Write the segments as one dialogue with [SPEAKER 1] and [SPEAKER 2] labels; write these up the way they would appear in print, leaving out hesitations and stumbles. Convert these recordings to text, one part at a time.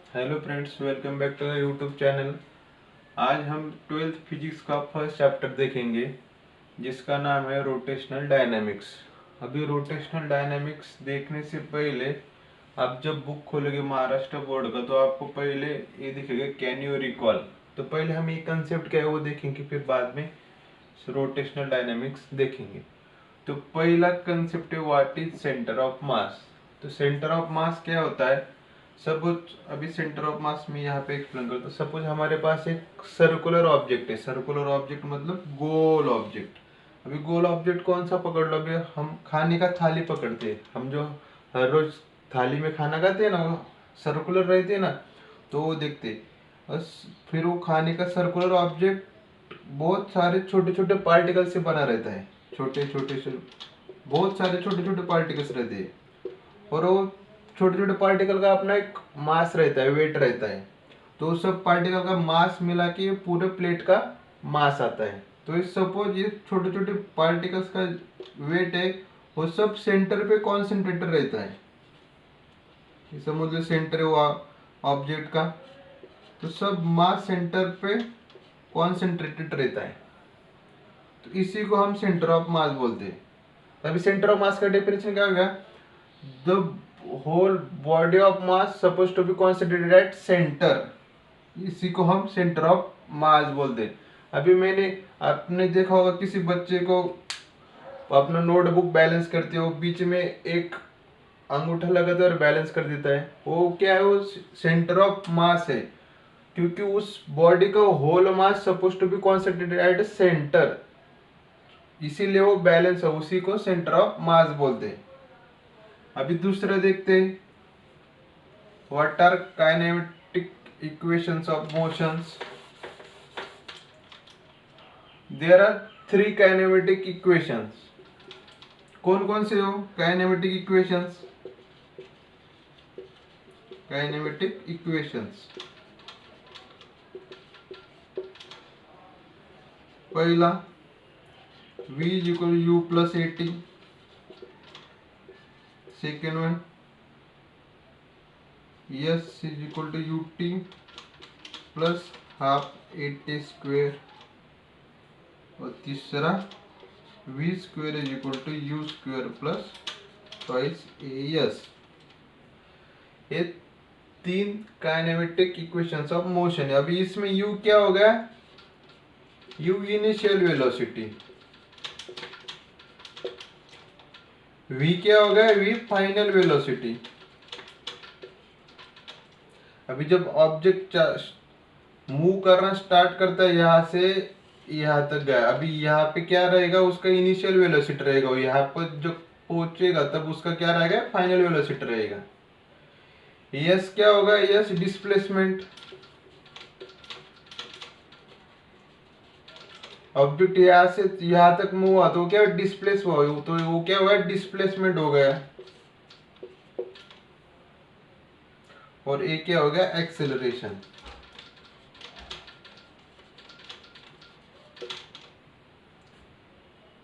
[SPEAKER 1] Hello friends, welcome back to the YouTube channel. आज हम twelfth physics का first chapter देखेंगे जिसका नाम है रोटेशनल डायनामिक्स। अभी रोटेशनल डायनामिक्स देखने से पहले आप जब बुक खोलोगे महाराष्ट्र बोर्ड का तो आपको पहले ये दिखेगा कैन यू रिकॉल। तो पहले हम ये कंसेप्ट क्या है वो देखेंगे, फिर बाद में रोटेशनल डायनामिक्स देखेंगे। तो पहला कंसेप्ट है what is centre of mass. तो सेंटर ऑफ मास क्या होता है? सपोज अभी सेंटर ऑफ मास में यहाँ पे एक्सप्लेन करता हूँ। सपोज हमारे पास एक सर्कुलर ऑब्जेक्ट है। सर्कुलर ऑब्जेक्ट मतलब गोल ऑब्जेक्ट। अभी गोल ऑब्जेक्ट कौन सा पकड़ लो? अभी हम खाने का थाली पकड़ते हैं, हम जो हर रोज थाली में खाना खाते हैं ना, वो सर्कुलर रहते हैं ना, तो वो देखते हैं। बस फिर वो खाने का सर्कुलर ऑब्जेक्ट बहुत सारे छोटे छोटे पार्टिकल से बना रहता है। छोटे छोटे से बहुत सारे छोटे छोटे पार्टिकल्स रहते हैं, और वो छोटे छोटे पार्टिकल का अपना एक मास रहता है, वेट रहता है। तो उस सब पार्टिकल का मास मिला के पूरे प्लेट का मास आता है। तो इस सपोज ये छोटे छोटे पार्टिकल्स का वेट है, वो सब सेंटर पे कॉन्सेंट्रेटेड रहता है। ये समझ लो सेंटर है वो ऑब्जेक्ट का, तो सब मास सेंटर पे कॉन्सेंट्रेटेड रहता है। तो इसी को हम सेंटर ऑफ मास बोलते हैं। अभी सेंटर ऑफ मास का डेफिनेशन क्या हो गया? The whole body of mass suppose to be concentrated at centre. इसी को हम सेंटर ऑफ मास बोलते हैं। अभी मैंने आपने देखा होगा किसी बच्चे को अपना नोटबुक बैलेंस करते हो, बीच में एक अंगूठा लगाता है और बैलेंस कर देता है, वो क्या है? वो सेंटर ऑफ मास है, क्योंकि उस बॉडी का whole mass suppose to be concentrated at centre, इसीलिए वो बैलेंस है, उसी को सेंटर ऑफ मास बोलते हैं। अभी दूसरा देखते हैं, what are kinematic equations of motions. There are three kinematic equations. कौन कौन से हो काइनेमेटिक इक्वेशंस? काइनेमेटिक इक्वेशंस, पहला v is equal u plus a t. Second one s is equal to u t plus half a t square. और तीसरा v square is equal to u square plus twice a s. ये तीन kinematic equations of motion है। अभी इसमें u क्या हो गया? u इनिशियल वेलोसिटी, v क्या हो गया? v final velocity. अभी जब ऑब्जेक्ट मूव करना स्टार्ट करता है यहाँ से यहाँ तक गया, अभी यहाँ पे क्या रहेगा? उसका इनिशियल वेलोसिटी रहेगा। यहाँ पर जब पहुंचेगा तब उसका क्या रहेगा? फाइनल वेलोसिटी रहेगा। यस क्या होगा? Yes displacement. ऑब्जेक्ट यहाँ से यहाँ तक मूव हुआ तो क्या डिस्प्लेस हुआ, तो वो क्या हुआ? डिस्प्लेसमेंट हो गया। और ये क्या हो गया? एक्सेलरेशन।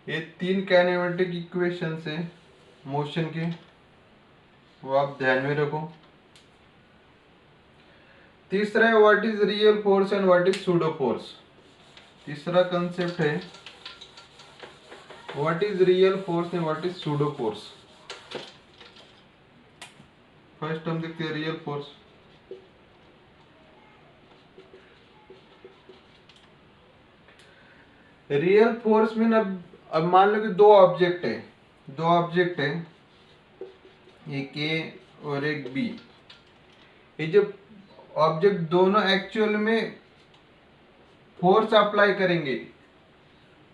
[SPEAKER 1] ये तीन काइनेमेटिक इक्वेशन है मोशन के, वो आप ध्यान में रखो। तीसरा है what is real force and what is pseudo force. तीसरा कंसेप्ट है what is real force and what is pseudo force. First हम देखते हैं रियल फोर्स। रियल फोर्स में अब मान लो कि दो ऑब्जेक्ट है, एक ए और एक बी। ये जब ऑब्जेक्ट दोनों एक्चुअल में फोर्स अप्लाई करेंगे,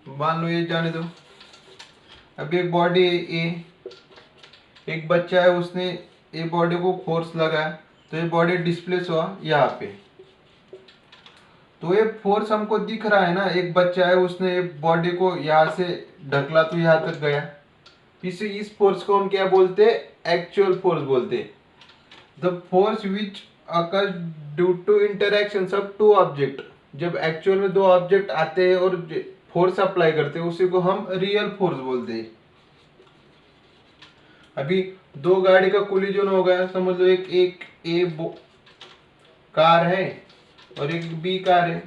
[SPEAKER 1] मान लो ये जाने दो, अब एक बॉडी ए, एक बच्चा है, उसने ये बॉडी को फोर्स लगाया तो ये बॉडी डिस्प्लेस हुआ यहाँ पे। तो ये फोर्स हमको दिख रहा है ना, एक बच्चा है उसने ये बॉडी को यहाँ से ढकला तो यहाँ तक गया। इस फोर्स को हम क्या बोलते हैं? एक्चुअल फोर्स बोलते हैं। The force which occurs due to interactions of two object. जब एक्चुअल में दो ऑब्जेक्ट आते हैं और फोर्स अप्लाई करते हैं, उसी को हम रियल फोर्स बोलते हैं। अभी दो गाड़ी का कोलिजन हो गया, समझ लो एक कार है और एक बी कार है,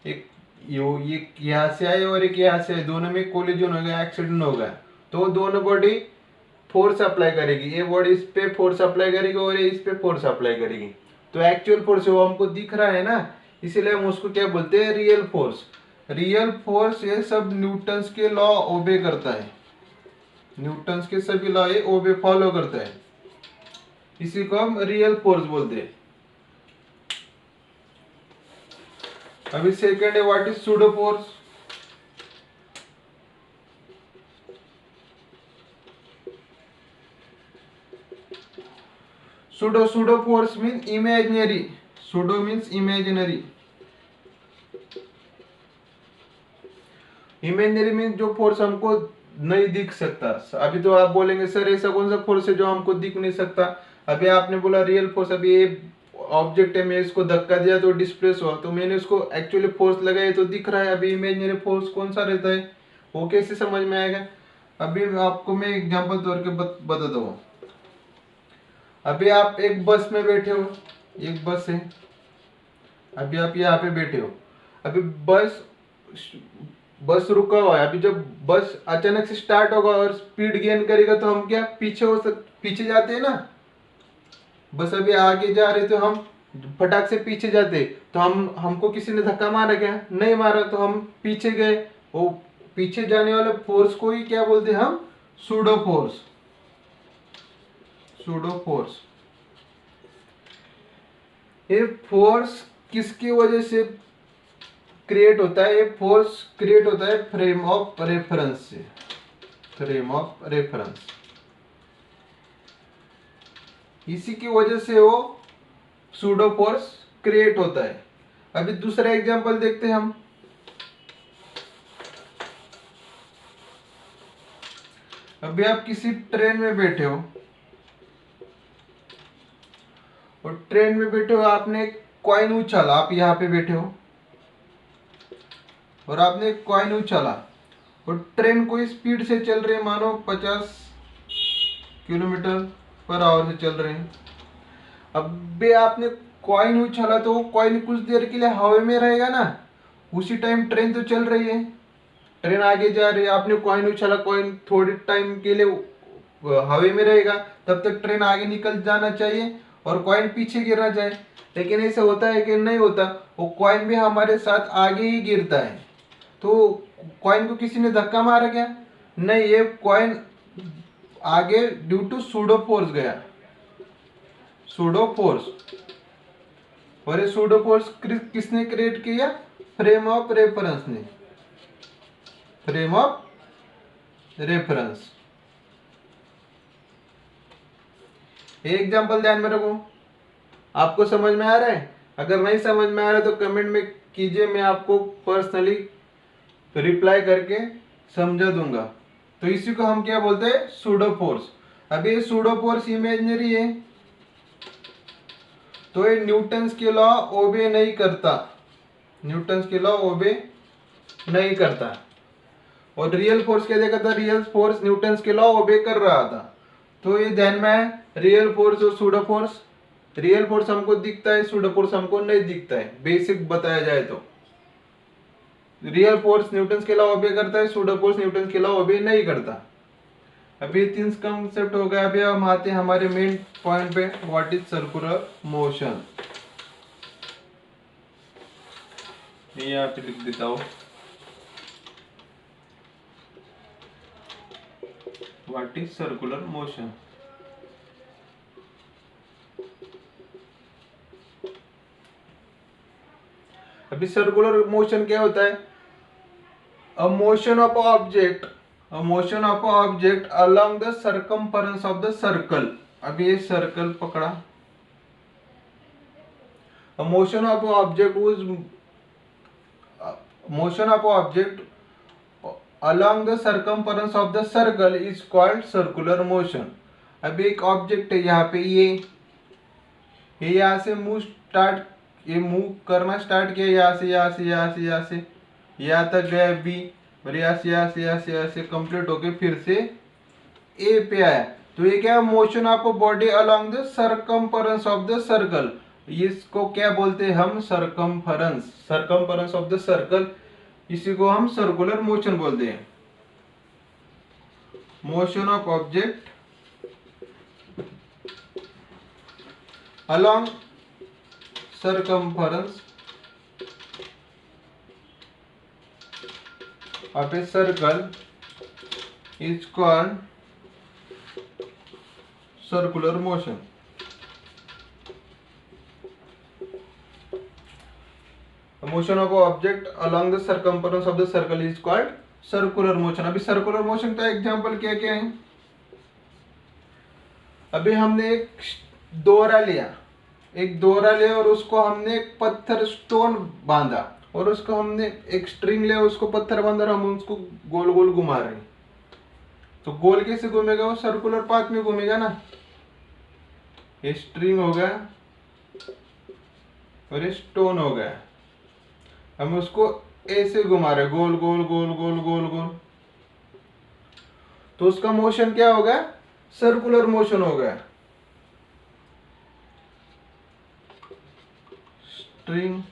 [SPEAKER 1] एक ये यहाँ से आए और एक यहाँ से आए, दोनों में कोलिजन हो गया, एक्सीडेंट हो गया, तो दोनों बॉडी फोर्स अप्लाई करेगी, ये बॉडी इस पे फोर्स अप्लाई करेगी और ये इस पे फोर्स अप्लाई करेगी। तो एक्चुअल फोर्स वो हमको दिख रहा है ना, इसीलिए हम उसको क्या बोलते हैं, रियल फोर्स। रियल फोर्स ये सब न्यूटन्स के लॉ ओबे करता है, न्यूटन्स के सभी लॉ ये ओबे फॉलो करता है, इसी को हम रियल फोर्स बोलते हैं। अभी सेकंड है what is pseudo force. Pseudo force means imaginary, pseudo means imaginary, imaginary means जो फोर्स हमको नहीं दिख सकता। अभी तो आप बोलेंगे सर ऐसा कौन सा फोर्स है जो हमको दिख नहीं सकता, अभी आपने बोला रियल फोर्स, अभी ये ऑब्जेक्ट है, मैं इसको धक्का दिया तो डिस्प्लेस हुआ, तो मैंने उसको एक्चुअली फोर्स लगाया तो दिख रहा है। अभी इमेजिनरी फोर्स कौन सा रहता है, वो कैसे समझ में आएगा। अभी आपको मैं एग्जांपल तौर के बताता हूँ। अभी आप एक बस में बैठे हो, एक बस है, अभी आप यहाँ पे बैठे हो, अभी बस रुका हुआ है, अभी जब बस अचानक से स्टार्ट होगा और स्पीड गेन करेगा तो हम क्या पीछे जाते हैं ना। बस अभी आगे जा रहे तो हम फटाक से पीछे जाते, तो हमको किसी ने धक्का मारा क्या, नहीं मारा, तो हम पीछे गए। वो पीछे जाने वाले फोर्स को ही क्या बोलते हैं हम, सूडो फोर्स, सूडो फोर्स। ये फोर्स किसकी वजह से क्रिएट होता है, ये फोर्स क्रिएट होता है फ्रेम ऑफ रेफरेंस से, फ्रेम ऑफ रेफरेंस, इसी की वजह से वो सूडो फोर्स क्रिएट होता है। अभी दूसरा एग्जांपल देखते हैं हम। अभी आप किसी ट्रेन में बैठे हो और ट्रेन में बैठे हो, आपने एक कॉइन उछाला, आप यहाँ पे बैठे हो और आपने एक कॉइन उछाला और ट्रेन कोई स्पीड से चल रही है, मानो 50 किलोमीटर पर आवर से चल रहे हैं। अब भी आपने कॉइन उछाला तो वो कॉइन कुछ देर के लिए हवा में रहेगा ना, उसी टाइम ट्रेन तो चल रही है, ट्रेन आगे जा रही है, आपने कॉइन उछाला, कॉइन थोड़ी टाइम के लिए हवा में रहेगा, तब तक ट्रेन आगे निकल जाना चाहिए और कॉइन पीछे गिरना चाहिए। लेकिन ऐसा होता है कि नहीं होता, वो कॉइन भी हमारे साथ आगे ही गिरता है। तो कॉइन को किसी ने धक्का मारा क्या, नहीं, ये कॉइन आगे ड्यू टू सूडो फोर्स गया, सूडो फोर्स। और ये सूडो फोर्स किसने क्रिएट किया, फ्रेम ऑफ रेफरेंस ने, फ्रेम ऑफ रेफरेंस। ये एग्जांपल ध्यान में रखो, आपको समझ में आ रहा है, अगर नहीं समझ में आ रहा है तो कमेंट में कीजिए, मैं आपको पर्सनली रिप्लाई करके समझा दूंगा। तो इसी को हम क्या बोलते हैं, सूडो फोर्स। अब ये सूडो फोर्स इमेजिनरी है तो ये न्यूटन्स के लॉ ओबे नहीं करता, न्यूटन्स के लॉ ओबे नहीं करता। और रियल फोर्स क्या देखा था, रियल फोर्स न्यूटन्स के लॉ ओबे कर रहा था। तो ये ध्यान में है, रियल फोर्स और सूडो फोर्स। रियल फोर्स हमको दिखता है, सूडो फोर्स हमको नहीं दिखता है, बेसिक बताया जाए तो। रियल फोर्स न्यूटन्स के लॉ ओबे करता है, सूडो फोर्स न्यूटन्स के लॉ ओबे नहीं करता। अभी 3 कॉन्सेप्ट हो गया। अभी हम आते हैं हमारे मेन पॉइंट पे, व्हाट इज सर्कुलर मोशन। ये यहाँ पे लिख देता हूँ, व्हाट इज सर्कुलर मोशन। अभी सर्कुलर मोशन क्या होता है, a motion of object, a motion of an object along the circumference of the circle। अभी ये सर्कल पकड़ा, a motion of an object whose motion of an object along the circumference of the circle is called circular motion। अभी एक object है यहाँ पे, ये यहाँ से मूव करना स्टार्ट किया, यहाँ से यहाँ तक गया बी, और यहाँ से कंप्लीट होके फिर से ए पे आया। तो ये क्या, motion of a body along the circumference of the circle. इसको क्या बोलते हैं हम? Circumference, circumference of the circle, इसी को हम सर्कुलर मोशन बोलते हैं। Motion of object along circumference of a circle is called circular motion. The motion of object along the circumference of the circle is called circular motion. अभी circular motion का example क्या क्या है? अभी हमने एक दोहरा लिया और उसको हमने एक पत्थर स्टोन बांधा, और उसको हमने एक स्ट्रिंग लिया, उसको पत्थर बांधा और हम उसको गोल गोल घुमा रहे हैं। तो गोल कैसे घूमेगा? वो सर्कुलर पाथ में घूमेगा ना। ये स्ट्रिंग हो गया और ये स्टोन हो गया, हम उसको ऐसे घुमा रहे, गोल गोल गोल गोल गोल गोल, तो उसका मोशन क्या होगा? सर्कुलर मोशन हो गया। String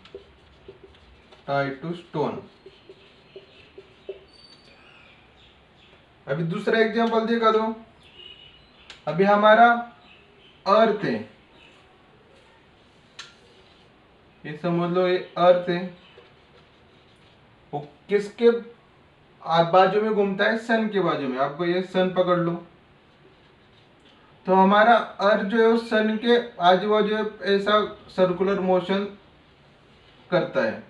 [SPEAKER 1] tied to stone. अभी दूसरा एग्जांपल देखा दो। अभी हमारा अर्थ है, ये समझ लो ये अर्थ है, वो किसके बाजू में घूमता है? सन के बाजू में। आपको ये सन पकड़ लो, तो हमारा अर्थ जो है उस सन के आजू बाजू ऐसा सर्कुलर मोशन करता है।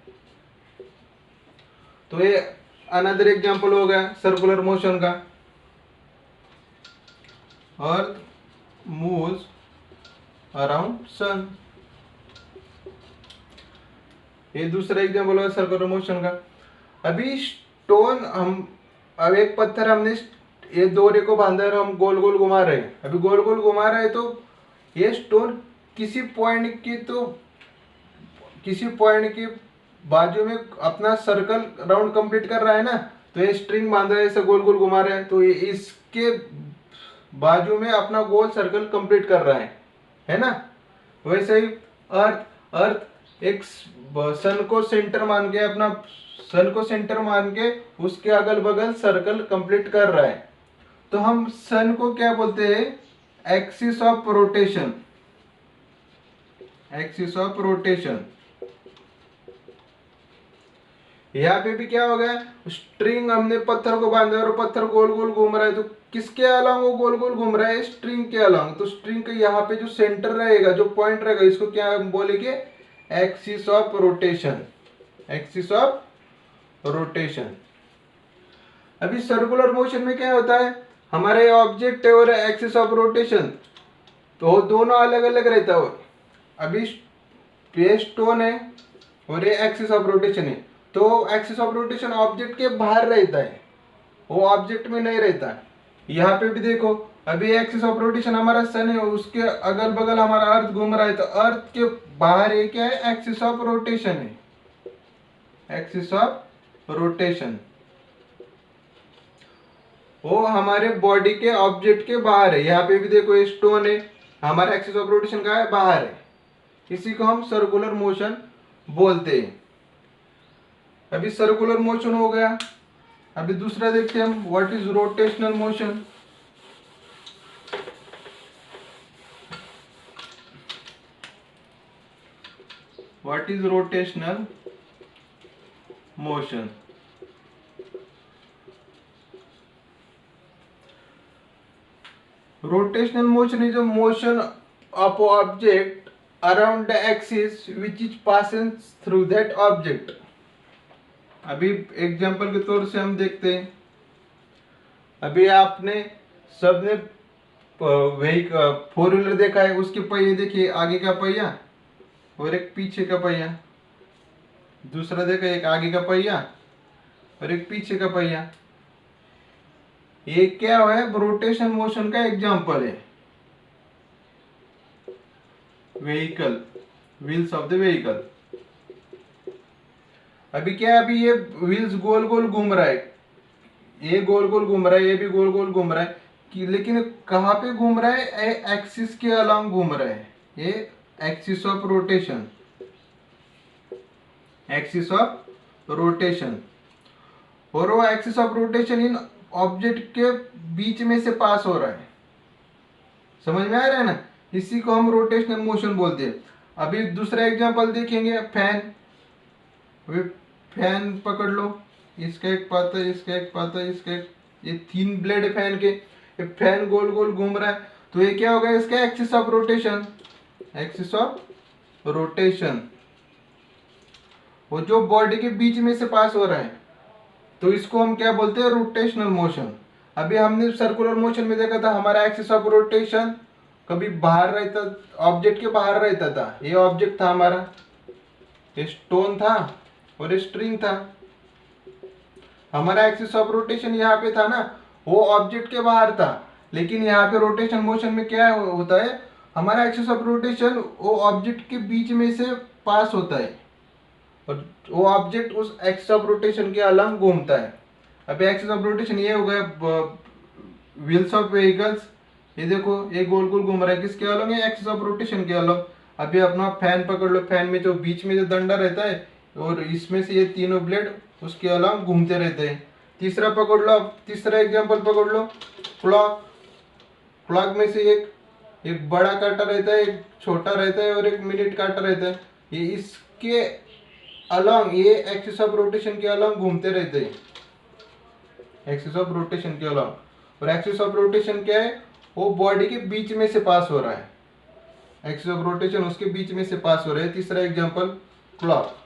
[SPEAKER 1] तो ये अनदर एग्जांपल हो गया सर्कुलर मोशन का। अर्थ मूव्स अराउंड सन, ये दूसरा एग्जांपल है सर्कुलर मोशन का। अभी स्टोन, हम अब एक पत्थर हमने ये दोहरे को बांधा और हम गोल गोल घुमा रहे हैं। अभी गोल गोल घुमा रहे हैं तो ये स्टोन किसी पॉइंट की बाजू में अपना सर्कल राउंड कंप्लीट कर रहा है ना। तो ये स्ट्रिंग बांधा है, ऐसे गोल गोल घुमा रहे हैं, तो ये इसके बाजू में अपना गोल सर्कल कंप्लीट कर रहा है ना। वैसे ही अर्थ एक सन को सेंटर मान के उसके अगल बगल सर्कल कंप्लीट कर रहा है। तो हम सन को क्या बोलते हैं? Axis of rotation. Axis of rotation. यहाँ पे भी क्या हो गया? स्ट्रिंग, हमने पत्थर को बांधा और पत्थर गोल गोल घूम रहा है, तो किसके अलॉन्ग वो गोल गोल घूम रहा है? स्ट्रिंग के अलॉन्ग। तो स्ट्रिंग के यहाँ पे जो सेंटर रहेगा, जो पॉइंट रहेगा, इसको क्या बोलेंगे? Axis of rotation. Axis of rotation. अभी सर्कुलर मोशन में क्या होता है? हमारे ऑब्जेक्ट है और एक्सिस ऑफ रोटेशन, तो दोनों अलग अलग रहता है। अभी ये स्टोन है और ये एक्सिस ऑफ रोटेशन है, तो एक्सिस ऑफ रोटेशन ऑब्जेक्ट के बाहर रहता है, वो ऑब्जेक्ट में नहीं रहता। यहाँ पे भी देखो, अभी एक्सिस ऑफ रोटेशन हमारा सन है, उसके अगल बगल हमारा अर्थ घूम रहा है, तो अर्थ के बाहर ये क्या है? एक्सिस ऑफ रोटेशन है। एक्सिस ऑफ रोटेशन वो हमारे बॉडी के ऑब्जेक्ट के बाहर है। यहाँ पे भी देखो ये स्टोन है, हमारा एक्सिस ऑफ रोटेशन का है, बाहर है। इसी को हम सर्कुलर मोशन बोलते हैं। अभी सर्कुलर मोशन हो गया। अभी दूसरा देखते हैं हम, what is rotational motion. What is rotational motion? Rotational motion is a motion of object around the axis which is passes through that object. अभी एग्जांपल के तौर से हम देखते हैं। अभी आपने सबने फोर व्हीलर देखा है, उसके पहिए देखिए, आगे का पहिया और एक पीछे का पहिया। दूसरा देखा, एक आगे का पहिया और एक पीछे का पहिया। ये क्या है? रोटेशन मोशन का एग्जांपल है। Vehicle, wheels of the vehicle. अभी क्या है? अभी ये व्हील्स गोल गोल घूम रहा है, ये गोल गोल घूम रहा है, ये भी गोल गोल घूम रहा है, कि लेकिन कहाँ पे घूम रहा है? एक्सिस के अलॉन्ग घूम रहा है। ये axis of rotation, axis of rotation, और वो axis of rotation in object के बीच में से पास हो रहा है। समझ में आ रहा है ना, इसी को हम रोटेशनल मोशन बोलते हैं। अभी दूसरा एग्जांपल देखेंगे, फैन। अभी फैन पकड़ लो, इसका एक पाता, इसका एक पाता, इसका एक, ये 3 ब्लेड है फैन के। ये फैन गोल गोल घूम रहा है, तो ये क्या होगा, इसका axis of rotation, axis of rotation, वो जो बॉडी के बीच में से पास हो रहा है, तो इसको हम क्या बोलते हैं, रोटेशनल मोशन। अभी हमने सर्कुलर मोशन में देखा था, हमारा एक्सिस ऑफ रोटेशन कभी बाहर रहता, ऑब्जेक्ट के बाहर रहता था। ये ऑब्जेक्ट था हमारा, ये स्टोन था और ये स्ट्रिंग था। हमारा एक्सिस ऑफ रोटेशन यहाँ पे था ना, वो ऑब्जेक्ट के बाहर था। लेकिन यहाँ पे रोटेशन मोशन में क्या होता है, हमारा एक्सिस ऑफ रोटेशन वो ऑब्जेक्ट के बीच में से पास होता है, और वो ऑब्जेक्ट उस एक्सिस ऑफ रोटेशन के अलग घूमता है। अब एक्सिस ऑफ रोटेशन ये हो गया व्हील्स ऑफ व्हीकल्स, ये देखो ये गोल गोल घूम रहा है, किसके अलग है, एक्सिस ऑफ रोटेशन के अलग। अभी अपना फैन पकड़ लो, फैन में जो बीच में जो डंडा रहता है और इसमें से ये तीनों ब्लेड उसके अलग घूमते रहते हैं। तीसरा पकड़ लो, अब तीसरा एग्जांपल पकड़ लो, क्लॉक। क्लॉक में से एक बड़ा कांटा रहता है, एक छोटा रहता है और एक मिनट कांटा रहता है। ये इसके अलग, ये एक्सिस ऑफ रोटेशन के अलग घूमते रहते हैं, एक्सिस ऑफ रोटेशन के अलग। और एक्सिस ऑफ रोटेशन क्या है, वो बॉडी के बीच में से पास हो रहा है, एक्सिस ऑफ रोटेशन उसके बीच में से पास हो रहा है। तीसरा एग्जांपल क्लॉक।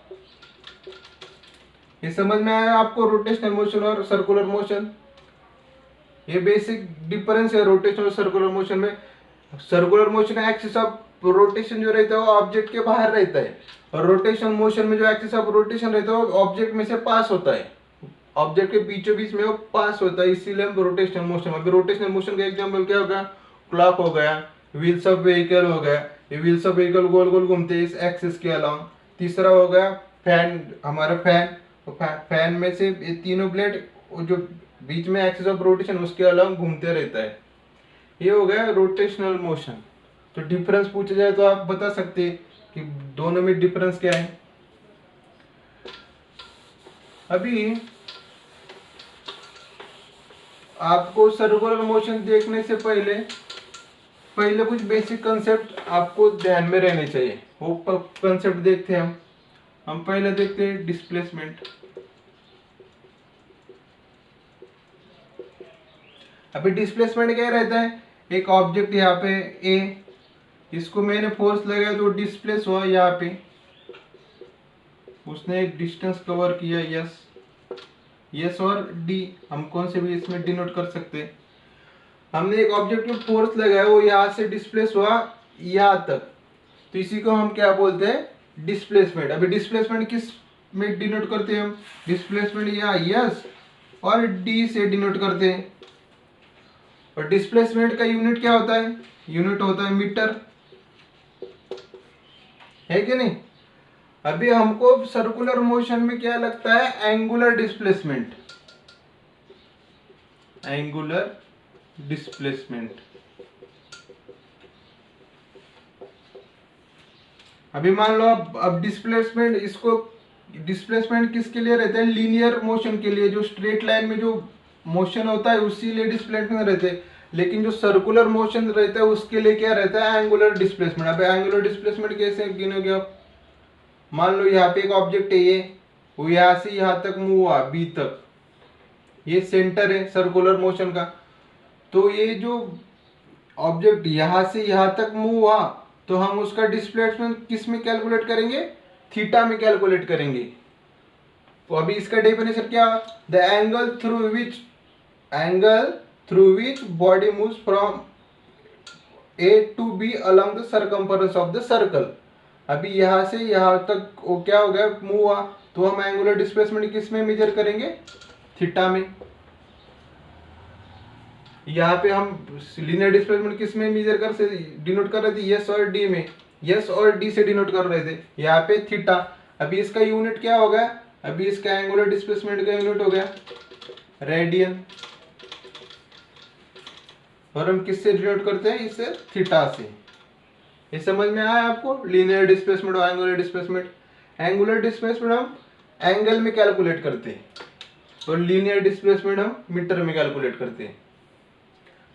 [SPEAKER 1] ये समझ में आया आपको, रोटेशनल मोशन और सर्कुलर मोशन। ये बेसिक डिफरेंस है रोटेशन और सर्कुलर मोशन में। Circular motion axis of rotation जो रहता है वो ऑब्जेक्ट के बाहर रहता है, और रोटेशन मोशन में जो एक्सिस ऑफ रोटेशन रहता है वो ऑब्जेक्ट में से पास होता है, ऑब्जेक्ट के बीचों बीच में वो पास होता है, इसीलिए हम रोटेशनल मोशन। अभी रोटेशनल मोशन का एग्जांपल क्या होगा, क्लॉक हो गया, व्हील्स ऑफ व्हीकल हो गया, ये व्हील्स ऑफ व्हीकल गोल गोल घूमते हैं इस एक्सिस के अलावा। तीसरा हो गया फैन, हमारा फैन, तो फैन में से ये तीनों ब्लेड जो बीच में एक्सिस ऑफ रोटेशन उसके अलावा घूमते रहता है। ये हो गया रोटेशनल मोशन। तो डिफरेंस पूछा जाए तो आप बता सकते हैं कि दोनों में डिफरेंस क्या है। अभी आपको सर्कुलर मोशन देखने से पहले कुछ बेसिक कंसेप्ट आपको ध्यान में रहने चाहिए। वो कंसेप्ट देखते हैं हम पहले देखते हैं डिस्प्लेसमेंट। अभी डिस्प्लेसमेंट क्या रहता है, एक ऑब्जेक्ट यहाँ पे ए, इसको मैंने फोर्स लगाया तो डिस्प्लेस हुआ यहाँ पे, उसने एक डिस्टेंस कवर किया, यस। यस और डी हम कौन से भी इसमें डिनोट कर सकते हैं। हमने एक ऑब्जेक्ट में फोर्स लगाया, वो यहाँ से डिस्प्लेस हुआ यहाँ तक, तो इसी को हम क्या बोलते हैं, डिस्प्लेसमेंट। अभी डिस्प्लेसमेंट किस में डिनोट करते हैं हम, डिस्प्लेसमेंट यहाँ यस और डी से डिनोट करते हैं। और डिस्प्लेसमेंट का यूनिट क्या होता है, यूनिट होता है मीटर, है कि नहीं। अभी हमको सर्कुलर मोशन में क्या लगता है, एंगुलर डिस्प्लेसमेंट, एंगुलर डिस्प्लेसमेंट। अभी मान लो अब डिस्प्लेसमेंट, इसको डिस्प्लेसमेंट किसके लिए रहता है, लीनियर मोशन के लिए, जो स्ट्रेट लाइन में जो मोशन होता है उसी लिए डिस्प्लेसमेंट रहते हैं। लेकिन जो सर्कुलर मोशन रहता है उसके लिए क्या रहता है, एंगुलर डिस्प्लेसमेंट। अब एंगुलर डिस्प्लेसमेंट कैसे गिनोगे आप, मान लो यहाँ पे एक ऑब्जेक्ट है ये, वो यहाँ से यहाँ तक मूव हुआ बी तक, ये सेंटर है सर्कुलर मोशन का। तो ये जो ऑब्जेक्ट यहाँ से यहाँ तक मूव हुआ, तो हम उसका डिस्प्लेसमेंट किस में कैलकुलेट करेंगे, थीटा में कैलकुलेट करेंगे। तो अभी इसका डेफिनेशन क्या, the angle through which body moves from A to B along the circumference of the circle. अभी यहाँ से यहाँ तक वो क्या हो गया, मूव हुआ, तो हम एंगुलर डिस्प्लेसमेंट किस में मेजर करेंगे, थीटा में। यहाँ पे हम लीनियर डिस्प्लेसमेंट किस में मेजर कर से डिनोट कर रहे थे, यस और डी में, यस और डी से डिनोट कर रहे थे, यहाँ पे थीटा। अभी इसका यूनिट क्या होगा, अभी इसका एंगुलर डिस्प्लेसमेंट का यूनिट हो गया रेडियन, और हम किससे डिनोट करते हैं, इससे थीटा से। ये समझ में आया आपको? लीनियर डिस्प्लेसमेंट और एंगुलर डिस्प्लेसमेंट। एंगुलर डिस्प्लेसमेंट हम एंगल में कैलकुलेट करते हैं और लीनियर डिस्प्लेसमेंट हम मीटर में कैलकुलेट करते हैं।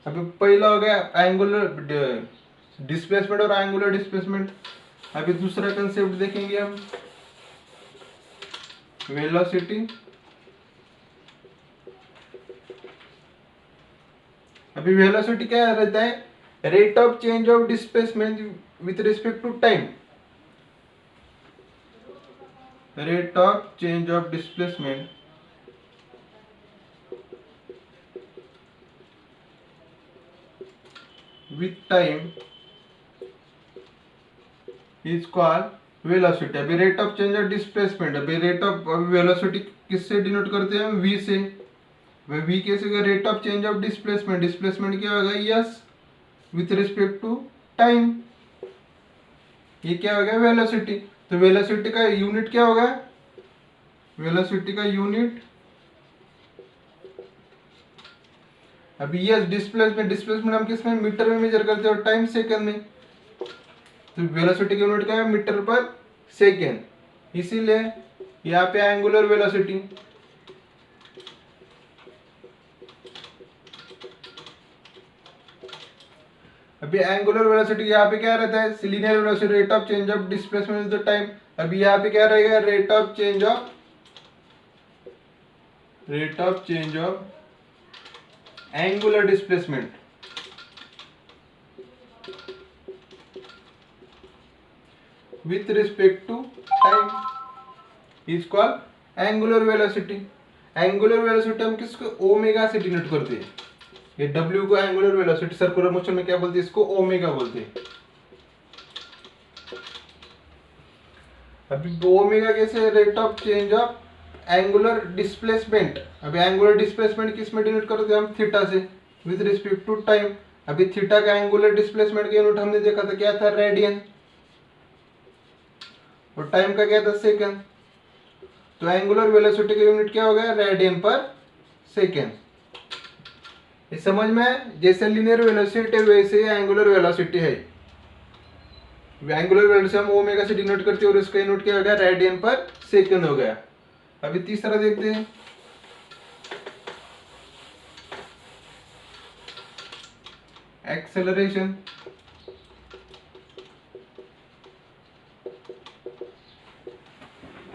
[SPEAKER 1] अभी पहला हो गया एंगुलर डिस्प्लेसमेंट और एंगुलर डिस्प्लेसमेंट। अभी दूसरा कंसेप्ट देखेंगे हम, वेलोसिटी। अभी वेलोसिटी क्या रहता है? Rate of change of displacement with respect to time. Rate of change of displacement with time is called velocity. अभी rate of change of displacement, अभी रेट ऑफ वेलोसिटी किससे डिनोट करते हैं हम? वी से। वी कैसे? Rate of change of displacement, displacement क्या होगा? Yes with respect to time. ये क्या हो गया? वेलोसिटी। तो वेलोसिटी का यूनिट क्या होगा? वेलोसिटी का यूनिट, अभी यस डिस्प्लेसमेंट, डिस्प्लेसमेंट हम किस में? मीटर में मेजर करते हैं और टाइम सेकंड में। तो वेलोसिटी की यूनिट क्या है? मीटर पर सेकेंड। इसीलिए यहाँ पे एंगुलर वेलोसिटी। अभी एंगुलर वेलोसिटी यहाँ पे क्या रहता है? Linear velocity, rate of change of displacement with the time. अभी यहाँ पे क्या रहेगा? Rate of change of angular displacement with respect to time is called angular velocity। Angular velocity हम किसको? ओमेगा से डिनोट करते हैं। ये W को एंगुलर वेलोसिटी, सर्कुलर मोशन में क्या बोलते हैं? इसको ओमेगा बोलते हैं। अभी ओमेगा कैसे? Rate of change of angular displacement. अभी एंगुलर डिस्प्लेसमेंट किस में डिनोट करते हैं हम? थीटा से विद रिस्पेक्ट टू टाइम। अभी थीटा का एंगुलर डिस्प्लेसमेंट का यूनिट हमने देखा था, क्या था? रेडियन। और टाइम का क्या था? सेकंड। तो एंगुलर वेलोसिटी का यूनिट क्या हो गया? रेडियन पर सेकंड। ये समझ में है? जैसे लीनियर वेलोसिटी वैसे एंगुलर वेलोसिटी है। एंगुलर वेलोसिटी हम ओमेगा से डिनोट करते हैं और इसका यूनिट क्या हो गया? रेडियन पर सेकंड हो गया। अभी तीसरा देखते हैं, एक्सेलरेशन।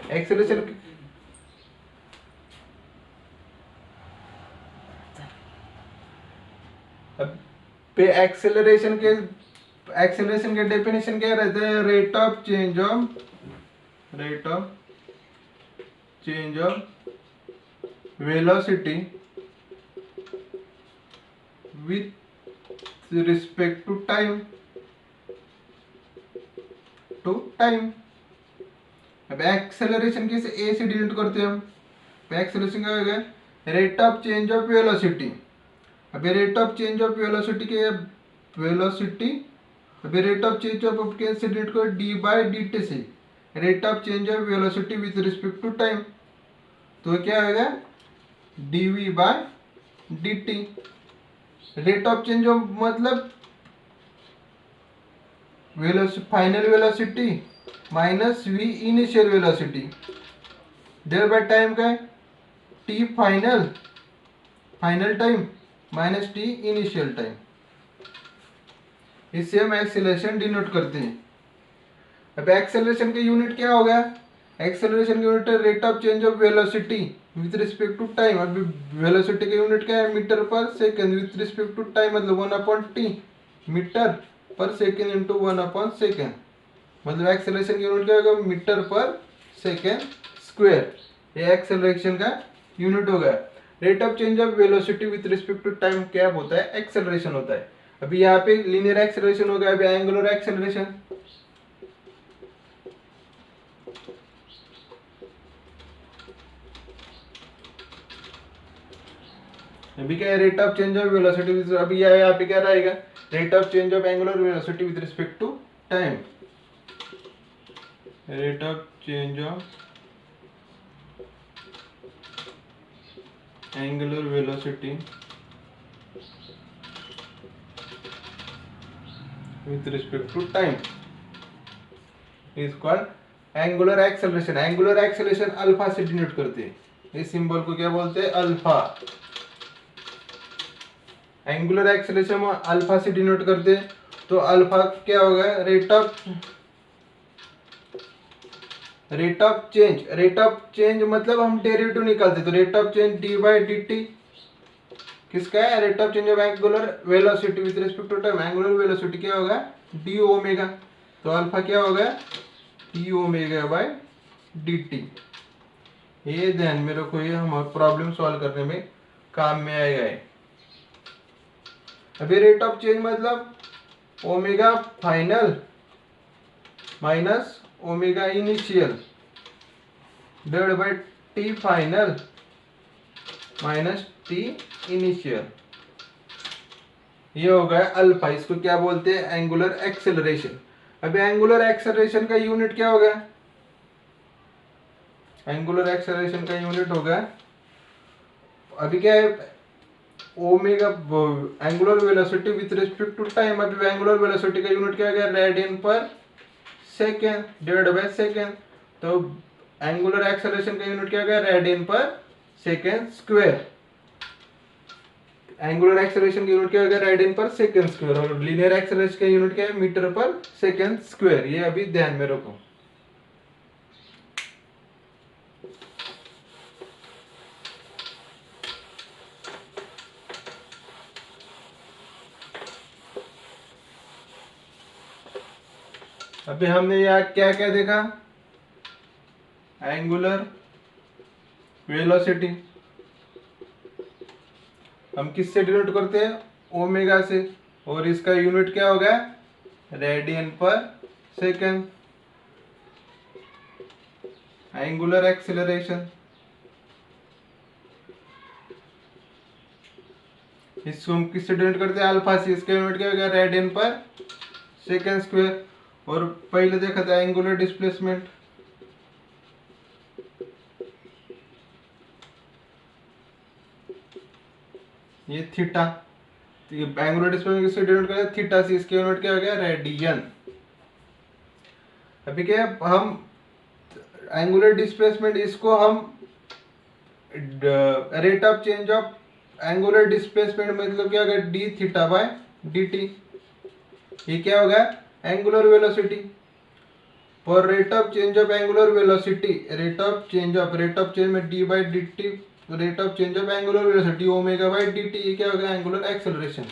[SPEAKER 1] एक्सेलरेशन पे एक्सेलरेशन के डेफिनेशन क्या रहता है? Rate of change of velocity with respect to time अब एक्सेलरेशन कैसे? ए से डिनोट करते हैं हम। एक्सेलरेशन क्या होगा? Rate of change of velocity. अभी rate of change of velocity के अभी रेट ऑफ चेंज ऑफ कैसे डिनोट करो? डी बाई डी टी से। Rate of change of velocity with respect to time, तो क्या होगा? DV by D T. Rate of change of मतलब final velocity minus V initial velocity divide by time का है? T final time minus T initial time. इससे हम acceleration denote करते हैं। अब एक्सेलरेशन का यूनिट क्या हो गया? एक्सेलरेशन का यूनिट है rate of change of velocity with respect to time. अभी वेलोसिटी का यूनिट क्या है? Metre per second with respect to time, मतलब 1/t metre per second into 1/सेकंड। मतलब एक्सेलरेशन का यूनिट क्या होगा? Metre per second square. ये एक्सेलरेशन का यूनिट होगा। Rate of change of velocity with respect to time क्या होता है? एक्सेलरेशन होता है। अभी यहाँ पे लीनियर एक्सेलरेशन हो गया, अभी एंगुलर एक्सेलरेशन। अभी क्या है? Rate of change of velocity, अभी यहाँ पे क्या रहेगा? Rate of change of angular velocity with respect to time. Rate of change of angular velocity with respect to time is called angular acceleration. Angular acceleration alpha से denote करते हैं। इस symbol को क्या बोलते हैं? अल्फा। एंगुलर एक्सेलरेशन अल्फा से denote करते हैं, तो अल्फा क्या होगा? Rate of change. Rate of change मतलब हम डेरिवेटिव निकालते, तो rate of change d by D t किसका है? Rate of change of angular velocity with respect to time. Angular velocity क्या होगा? D omega. तो अल्फा क्या होगा? D omega by D T. ये ध्यान में रखो, ये हमारे प्रॉब्लम सॉल्व करने में काम में आएगा। अभी रेट ऑफ चेंज मतलब omega final minus omega initial divide by T final minus T initial. ये हो गया अल्फा। इसको क्या बोलते हैं? Angular acceleration. अभी एंगुलर एक्सेलरेशन का यूनिट क्या होगा? एंगुलर एक्सेलरेशन का यूनिट होगा, अभी क्या है? Omega angular velocity with respect to time. अभी एंगुलर वेलोसिटी का यूनिट क्या हो गया? Radian per second divide by second. तो एंगुलर एक्सेलरेशन का यूनिट क्या हो गया? Radian per second square. Angular acceleration का यूनिट क्या हो गया? Radian per second square. और लीनियर एक्सेलरेशन का यूनिट क्या है? मीटर पर सेकेंड स्क्वायर। ये अभी ध्यान में रखो। अभी हमने यहाँ क्या क्या देखा? एंगुलर वेलोसिटी हम किससे डिनोट करते हैं? ओमेगा से। और इसका यूनिट क्या होगा? Radian per second. Angular acceleration इसको हम किससे डिनोट करते हैं? अल्फा से। इसका यूनिट क्या होगा? Radian per second square. और पहले देखा था एंगुलर डिस्प्लेसमेंट, ये थीटा। तो ये एंगुलर डिस्प्लेसमेंट किससे डिनोट करते हैं? थीटा से। इसके यूनिट क्या हो गया? रेडियन। अभी क्या हम एंगुलर डिस्प्लेसमेंट इसको हम rate of change of angular displacement मतलब क्या होगा? D theta by D T. ये क्या होगा? Angular velocity. For rate of change of angular velocity, rate of change में D by D T, rate of change of angular velocity omega by D T. ये क्या होगा? Angular acceleration.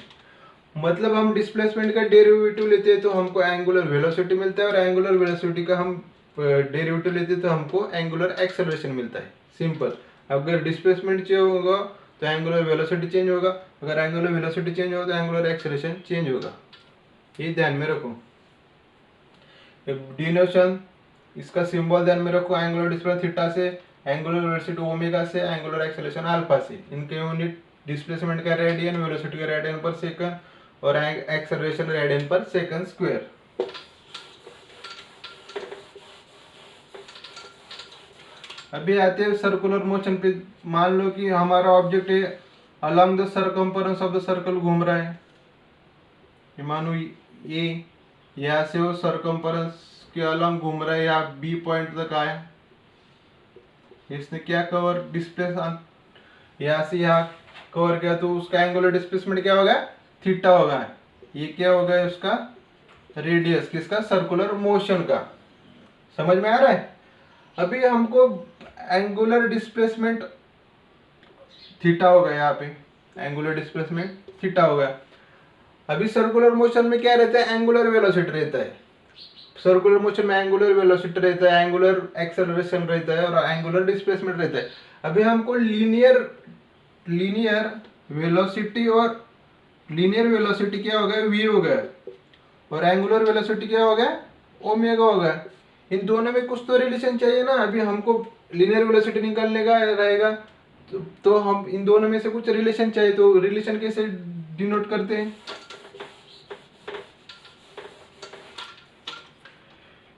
[SPEAKER 1] मतलब हम displacement का डेरिवेटिव लेते हैं तो हमको एंगुलर वेलोसिटी मिलता है, और एंगुलर वेलोसिटी का हम डेरिवेटिव लेते हैं तो हमको एंगुलर एक्सेलरेशन मिलता है। सिंपल। अगर डिस्प्लेसमेंट चेंज होगा तो एंगुलर वेलोसिटी चेंज होगा, अगर एंगुलर वेलोसिटी चेंज होगा तो एंगुलर एक्सेलरेशन चेंज होगा। ये ध्यान में रखो। डिनोशन इसका सिंबल ध्यान में रखो। एंगुलर डिस्प्लेसमेंट थीटा से, एंगुलर वेलोसिटी ओमेगा से, एंगुलर एक्सेलरेशन अल्फा से। इनके यूनिट डिस्प्लेसमेंट का रेडियन, वेलोसिटी का रेडियन पर सेकंड, और एक्सेलरेशन रेडियन पर सेकंड स्क्वायर। अभी आते हैं सर्कुलर मोशन पे। मान लो कि हमारा ऑब्जेक्ट है along the circumference of the circle घूम रहा है। मानो ये यहाँ से वो सर्कम्फरेंस के अलोंग घूम रहा है, या बी पॉइंट तक आया। इसने क्या कवर डिस्प्लेस यहाँ से यहाँ कवर किया, तो उसका एंगुलर डिस्प्लेसमेंट क्या होगा? थीटा होगा। ये क्या होगा? उसका रेडियस किसका? सर्कुलर मोशन का। समझ में आ रहा है? अभी हमको एंगुलर डिस्प्लेसमेंट थीटा होगा, यहाँ पे एंगुलर डिस्प्लेसमेंट थीटा होगा। अभी सर्कुलर मोशन में क्या रहता है? एंगुलर वेलोसिटी रहता है। सर्कुलर मोशन में एंगुलर वेलोसिटी रहता है, एंगुलर एक्सेलरेशन रहता है, और एंगुलर डिस्प्लेसमेंट रहता है। अभी हमको लीनियर वेलोसिटी, और लीनियर वेलोसिटी क्या होगा? वी होगा, और एंगुलर वेलोसिटी क्या होगा? ओमेगा होगा। इन दोनों में कुछ तो रिलेशन चाहिए ना। अभी हमको लीनियर वेलोसिटी निकालने का रहेगा, तो हम इन दोनों में से कुछ रिलेशन चाहिए। तो रिलेशन कैसे डिनोट करते हैं?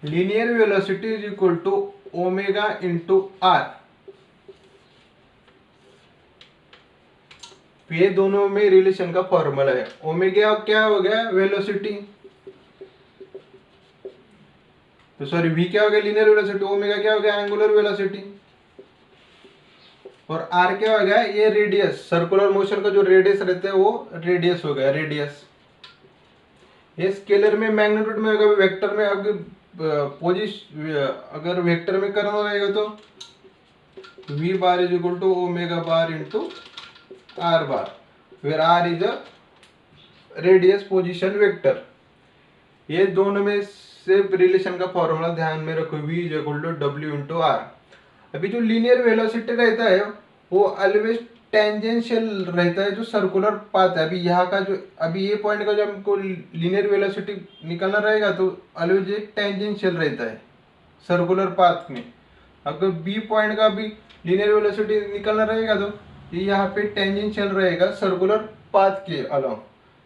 [SPEAKER 1] Linear velocity is equal to omega into r. ये दोनों में रिलेशन का फॉर्मूला है। ओमेगा क्या हो गया? वेलोसिटी, तो सॉरी v क्या हो गया लीनियर वेलोसिटी, ओमेगा क्या हो गया एंगुलर वेलोसिटी, और r क्या हो गया ये रेडियस, सर्कुलर मोशन का जो रेडियस रहता है वो रेडियस हो गया, रेडियस। ये स्केलर में मैग्नीट्यूड में होगा, वेक्टर में अगर अगर वेक्टर में करना रहेगा तो v bar is equal to omega bar into r bar, where r is a radius position vector. ये दोनों में से रिलेशन का फॉर्मूला ध्यान में रखो, v is equal to w into r. अभी जो लीनियर वेलोसिटी रहता है वो ऑलवेज टेंजेंशियल रहता है जो सर्कुलर पाथ है। अभी यहाँ का जो अभी ये पॉइंट का जब हमको लीनियर वेलोसिटी निकालना रहेगा तो ऑलवेज ये टेंजेंशियल रहता है सर्कुलर पाथ में। अगर बी पॉइंट का भी लीनियर वेलोसिटी निकालना रहेगा तो ये यहाँ पे टेंजेंशियल रहेगा सर्कुलर पाथ के अलोंग।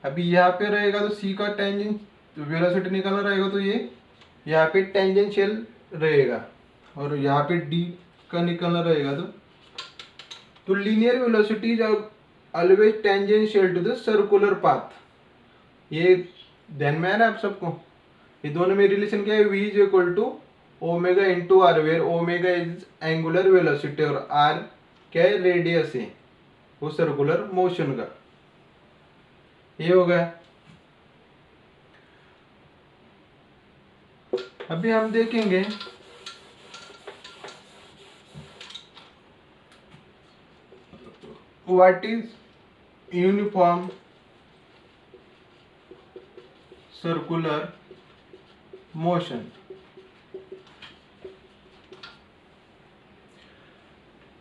[SPEAKER 1] अभी यहाँ पे रहेगा तो सी का टेंजेंट वेलोसिटी निकालना रहेगा तो ये यहाँ पे टेंजेंशियल रहेगा, और यहाँ पे डी का निकालना रहेगा तो linear velocity is always tangential to the circular path. ये ध्यान में है ना आप सबको। ये दोनों में रिलेशन क्या है, v is equal to omega into r, where omega is angular velocity और r क्या है रेडियस है वो सर्कुलर मोशन का। ये हो गया। अभी हम देखेंगे what is uniform circular motion.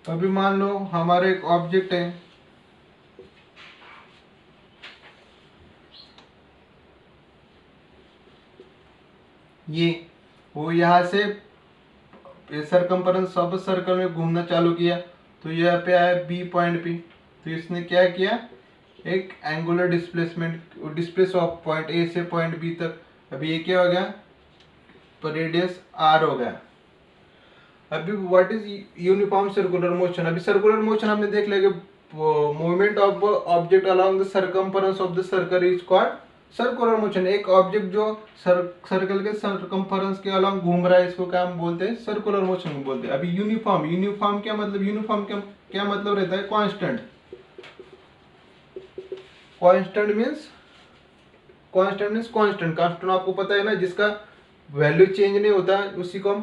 [SPEAKER 1] अभी मान लो हमारा एक ऑब्जेक्ट है, ये वो यहाँ से सरकमफेरेंस सब सर्कल में घूमना चालू किया तो यहाँ पे आया बी पॉइंट पे, तो इसने क्या किया एक angular displace of point A से पॉइंट बी तक। अभी ये क्या हो गया तो रेडियस आर हो गया। अभी what is uniform circular motion. अभी सर्कुलर मोशन हमने देख लिया कि movement of object along the circumference of the circle is called circular motion. एक ऑब्जेक्ट जो सर्कल के सर्कमफेरेंस के अलोंग घूम रहा है इसको क्या हम बोलते हैं सर्कुलर मोशन बोलते हैं। अभी यूनिफॉर्म क्या मतलब, यूनिफॉर्म क्या मतलब रहता है कांस्टेंट। कांस्टेंट मींस कांस्टेंट आपको पता है ना, जिसका वैल्यू चेंज नहीं होता उसी को हम